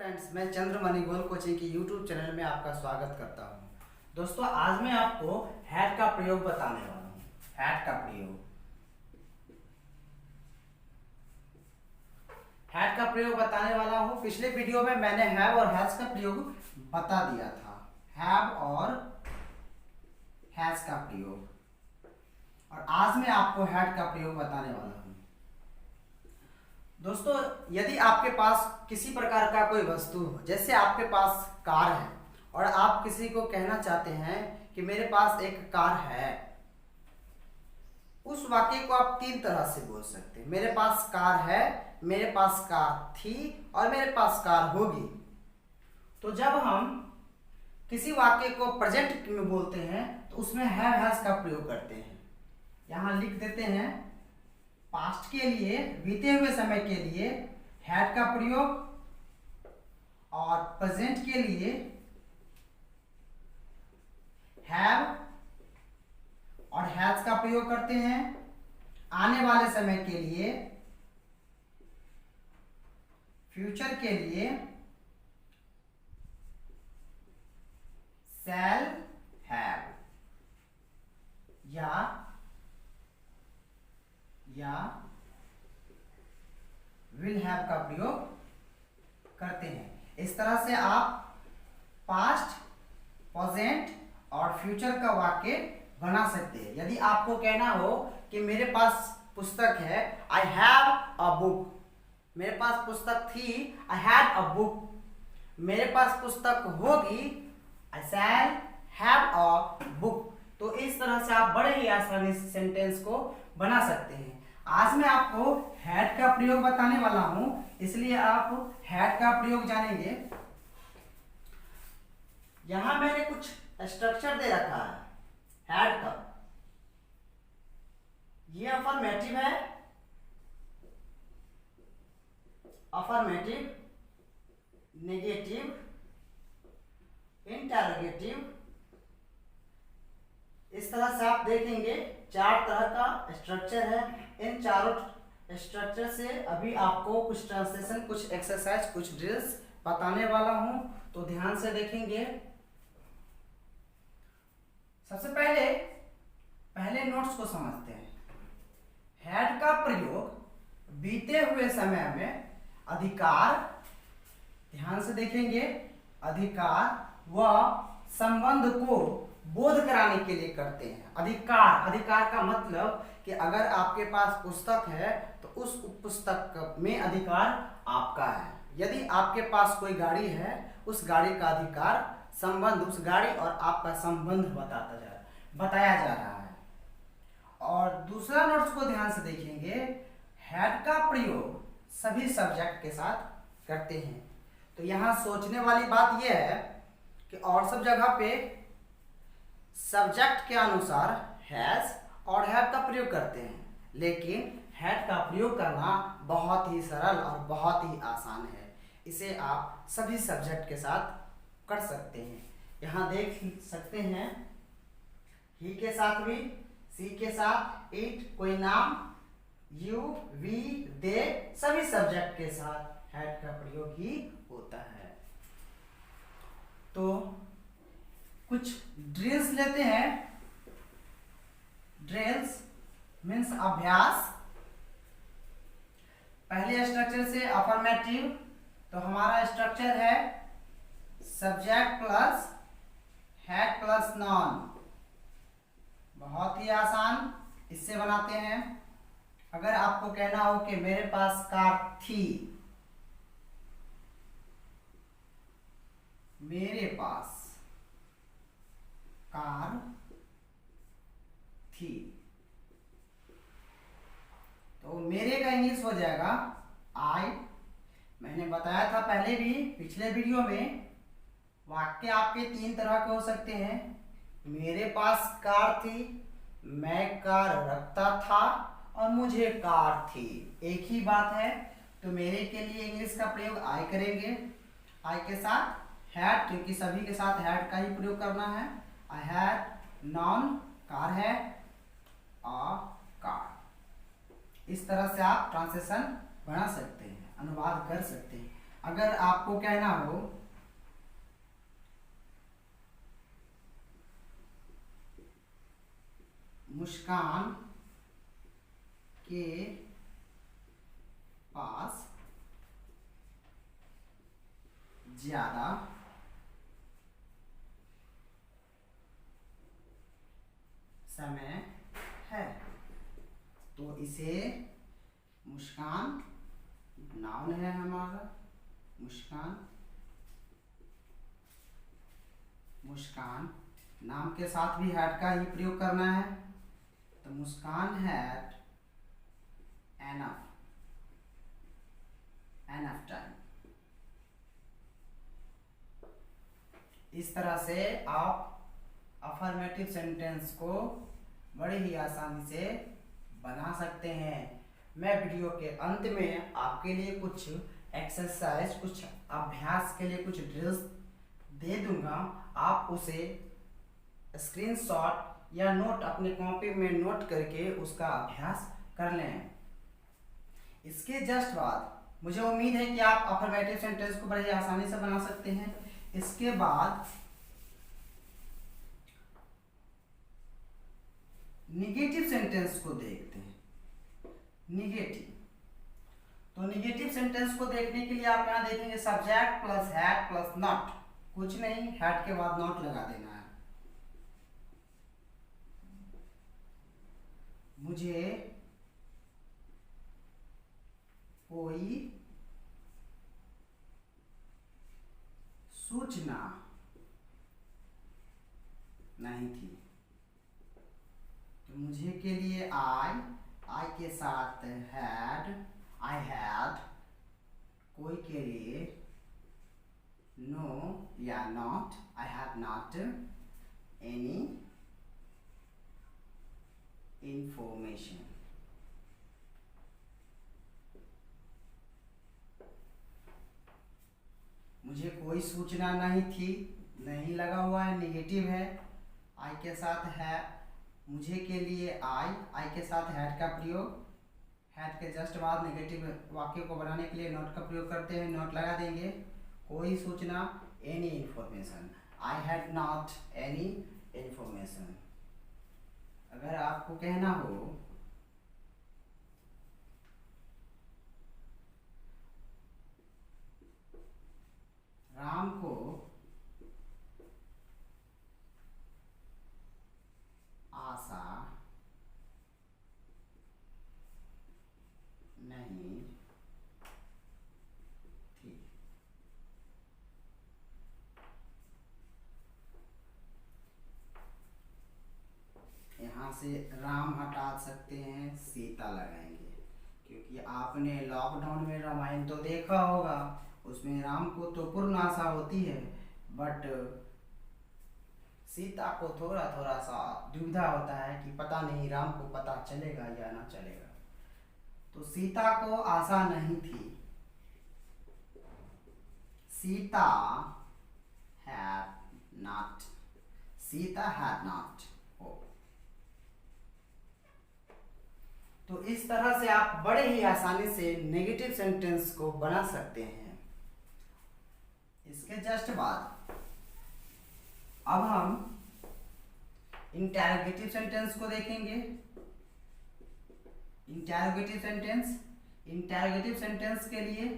Friends, मैं चंद्रमणि गोल coaching की YouTube channel में आपका स्वागत करता हूं। दोस्तों, आज मैं आपको हैड का प्रयोग बताने वाला हूं। हैड का प्रयोग बताने वाला हूं। पिछले वीडियो में मैंने हैव और हैज का प्रयोग बता दिया था। हैव और हैज का प्रयोग, और आज मैं आपको हैड का प्रयोग बताने वाला हूं। दोस्तों, यदि आपके पास किसी प्रकार का कोई वस्तु हो, जैसे आपके पास कार है और आप किसी को कहना चाहते हैं कि मेरे पास एक कार है, उस वाक्य को आप तीन तरह से बोल सकते हैं। मेरे पास कार है, मेरे पास कार थी और मेरे पास कार होगी। तो जब हम किसी वाक्य को प्रेजेंट में बोलते हैं तो उसमें हैव हैज का प्रयोग करते हैं। यहां लिख देते हैं पास्ट के लिए, बीते हुए समय के लिए हैड का प्रयोग, और प्रेजेंट के लिए हैव और हैज का प्रयोग करते हैं। आने वाले समय के लिए, फ्यूचर के लिए शैल हैव या विल हैव का प्रयोग करते हैं। इस तरह से आप पास्ट, प्रेजेंट और फ्यूचर का वाक्य बना सकते हैं। यदि आपको कहना हो कि मेरे पास पुस्तक है, आई हैव अ बुक। मेरे पास पुस्तक थी, आई हैड अ बुक। मेरे पास पुस्तक होगी, आई शैल हैव अ बुक। तो इस तरह से आप बड़े ही आसानी से सेंटेंस को बना सकते हैं। आज मैं आपको हैड का प्रयोग बताने वाला हूं, इसलिए आप हैड का प्रयोग जानेंगे। यहां मैंने कुछ स्ट्रक्चर दे रखा है हैड का। ये अफर्मेटिव है, अफर्मेटिव, नेगेटिव, इंटरोगेटिव। इस तरह से आप देखेंगे चार तरह का स्ट्रक्चर है। इन चारों स्ट्रक्चर से अभी आपको कुछ ट्रांसलेशन, कुछ एक्सरसाइज, कुछ ड्रिल्स बताने वाला हूं, तो ध्यान से देखेंगे। सबसे पहले नोट्स को समझते हैं। हैड का प्रयोग बीते हुए समय में अधिकार, ध्यान से देखेंगे, अधिकार व संबंध को बोध कराने के लिए करते हैं। अधिकार का मतलब कि अगर आपके पास पुस्तक है तो उस पुस्तक में अधिकार आपका है। यदि आपके पास कोई गाड़ी है, उस गाड़ी का अधिकार, संबंध, उस गाड़ी और आपका संबंध बताया जा रहा है। और दूसरा नोट्स को ध्यान से देखेंगे। हैड का प्रयोग सभी सब्जेक्ट के साथ करते हैं। तो यहां सोचने वाली बात यह है कि और सब जगह पे सब्जेक्ट के अनुसार हैज और हैव का प्रयोग करते हैं, लेकिन हैड का प्रयोग करना बहुत ही सरल और बहुत ही आसान है। इसे आप सभी सब्जेक्ट के साथ कर सकते हैं। यहां देख सकते हैं ही के साथ भी, सी के साथ, इट, कोई नाम, यू, वी, दे, सभी सब्जेक्ट के साथ हैड का प्रयोग ही होता है। तो कुछ ड्रिल्स लेते हैं। ड्रिल्स मीन्स अभ्यास। पहले स्ट्रक्चर से अफर्मेटिव, तो हमारा स्ट्रक्चर है subject plus had plus non. बहुत ही आसान, इससे बनाते हैं। अगर आपको कहना हो कि मेरे पास कार थी, मेरे पास कार थी, तो मेरे का इंग्लिश हो जाएगा आई। मैंने बताया था पहले भी, पिछले वीडियो में, वाक्य आपके तीन तरह के हो सकते हैं। मेरे पास कार थी, मैं कार रखता था और मुझे कार थी, एक ही बात है। तो मेरे के लिए इंग्लिश का प्रयोग आई करेंगे। आई के साथ हैड, क्योंकि सभी के साथ हैड का ही प्रयोग करना है। आई हैड, नॉन, कार है, अ कार। इस तरह से आप ट्रांसलेशन बना सकते हैं, अनुवाद कर सकते हैं। अगर आपको कहना हो मुस्कान के पास ज्यादा समय है, तो इसे मुस्कान नाउन है हमारा, मुस्कान, मुस्कान नाम के साथ भी हैड का ही प्रयोग करना है। तो मुस्कान हैड एनफ टाइम। इस तरह से आप अफर्मेटिव सेंटेंस को बड़े ही आसानी से बना सकते हैं। मैं वीडियो के अंत में आपके लिए कुछ एक्सरसाइज, कुछ अभ्यास के लिए कुछ ड्रिल्स दे दूंगा। आप उसे स्क्रीनशॉट या नोट अपने कॉपी में नोट करके उसका अभ्यास कर लें। इसके जस्ट बाद मुझे उम्मीद है कि आप अफर्मेटिव सेंटेंस को बड़े ही आसानी से बना सकते हैं। इसके बाद निगेटिव सेंटेंस को देखते हैं। निगेटिव, तो निगेटिव सेंटेंस को देखने के लिए आप यहां देखेंगे subject plus had plus not, कुछ नहीं, हैड के बाद नॉट लगा देना है। मुझे कोई सूचना नहीं थी, तो मुझे के लिए आई के साथ हैड, आई हैड, कोई के लिए नो या not, I had not any information. मुझे कोई सूचना नहीं थी, नहीं लगा हुआ है, निगेटिव है। आई के साथ है, मुझे के लिए आई के साथ हैड का प्रयोग, हैड के जस्ट बाद नेगेटिव वाक्य को बनाने के लिए नॉट का प्रयोग करते हैं, नॉट लगा देंगे। कोई सूचना, any information, I had not any information. अगर आपको कहना हो राम को आशा नहीं थी, यहाँ से राम हटा सकते हैं, सीता लगाएंगे, क्योंकि आपने लॉकडाउन में रामायण तो देखा होगा, उसमें राम को तो पूर्ण आशा होती है, बट सीता को थोड़ा थोड़ा सा दुविधा होता है कि पता नहीं राम को पता चलेगा या ना चलेगा। तो सीता को आशा नहीं थी, Sita had not, Sita had not hope। तो इस तरह से आप बड़े ही आसानी से नेगेटिव सेंटेंस को बना सकते हैं। इसके जस्ट बाद अब हम इंटरोगेटिव सेंटेंस को देखेंगे। इंटरोगेटिव सेंटेंस के लिए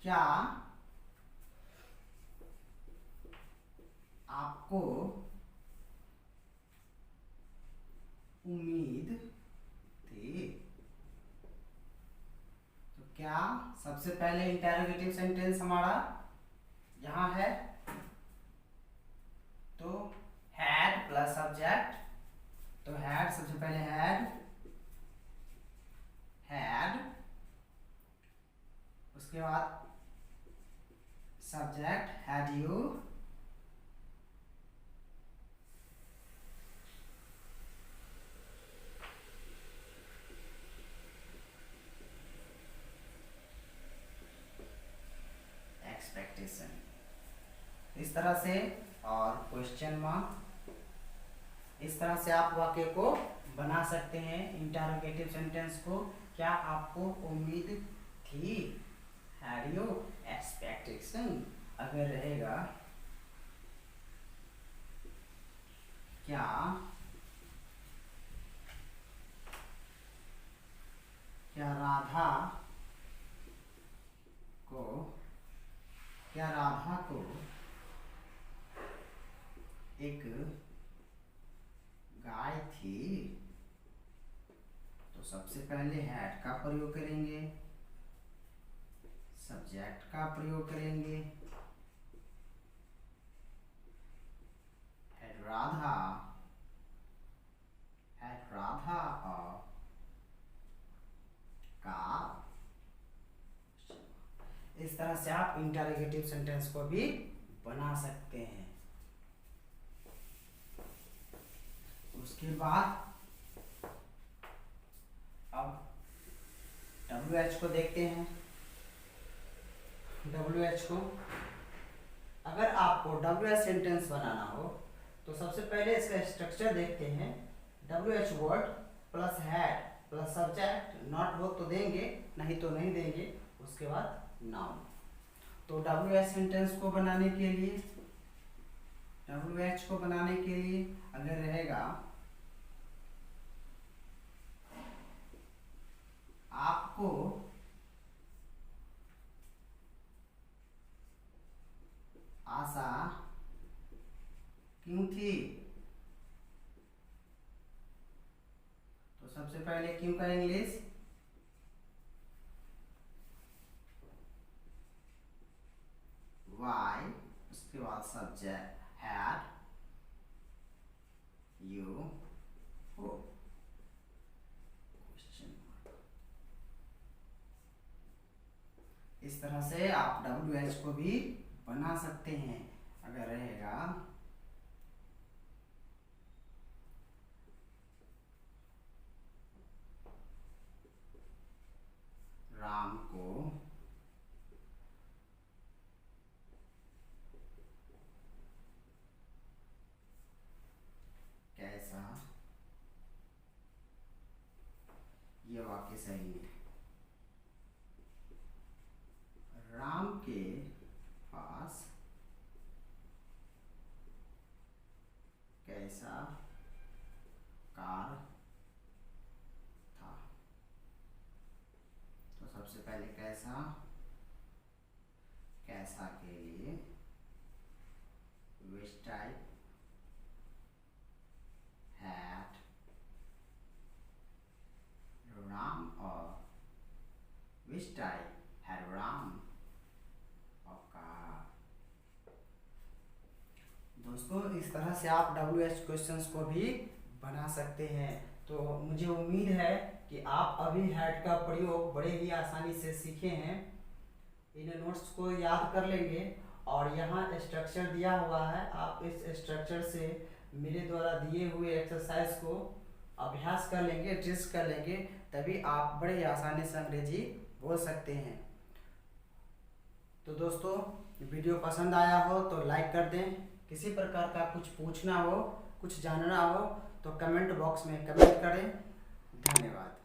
क्या आपको उम्मीद थी? तो क्या सबसे पहले इंटरोगेटिव सेंटेंस हमारा यहां है, तो हैड प्लस सब्जेक्ट, तो हैड सबसे पहले हैड, उसके बाद सब्जेक्ट हैड यू, एक्सपेक्टेशन, इस तरह से, और क्वेश्चन मार्क। इस तरह से आप वाक्य को बना सकते हैं इंटरोगेटिव सेंटेंस को। क्या आपको उम्मीद थी? Had you expectation? अगर रहेगा क्या राधा को एक गाय थी, तो सबसे पहले हैड का प्रयोग करेंगे, सब्जेक्ट का प्रयोग करेंगे, हैड राधा का। इस तरह से आप इंटरोगेटिव सेंटेंस को भी बना सकते हैं। उसके बाद अब WH को देखते हैं। WH को अगर आपको WH सेंटेंस बनाना हो तो सबसे पहले इसका स्ट्रक्चर देखते हैं। WH word plus had plus subject, not हो तो देंगे, नहीं तो नहीं देंगे, उसके बाद नाउन। तो WH सेंटेंस को बनाने के लिए अगर रहेगा आपको आशा क्यों थी, तो सबसे पहले क्यों का इंग्लिश वाई, उसके बाद सब्जेक्ट हैड यू हो। इस तरह से आप WH को भी बना सकते हैं। अगर रहेगा राम को कैसा, ये वाक्य सही है। राम के पास कैसा कार था, तो सबसे पहले कैसा के लिए which type had Ram, or which type had Ram of car। दोस्तों इस तरह से आप WH क्वेश्चंस को भी बना सकते हैं। तो मुझे उम्मीद है कि आप अभी हैड का प्रयोग बड़े ही आसानी से सीखे हैं। इन नोट्स को याद कर लेंगे और यहाँ स्ट्रक्चर दिया हुआ है, आप इस स्ट्रक्चर से मेरे द्वारा दिए हुए एक्सरसाइज को अभ्यास कर लेंगे, टेस्ट कर लेंगे, तभी आप बड़े ही आसानी से अंग्रेजी बोल सकते हैं। तो दोस्तों वीडियो पसंद आया हो तो लाइक कर दें। किसी प्रकार का कुछ पूछना हो, कुछ जानना हो तो कमेंट बॉक्स में कमेंट करें। धन्यवाद।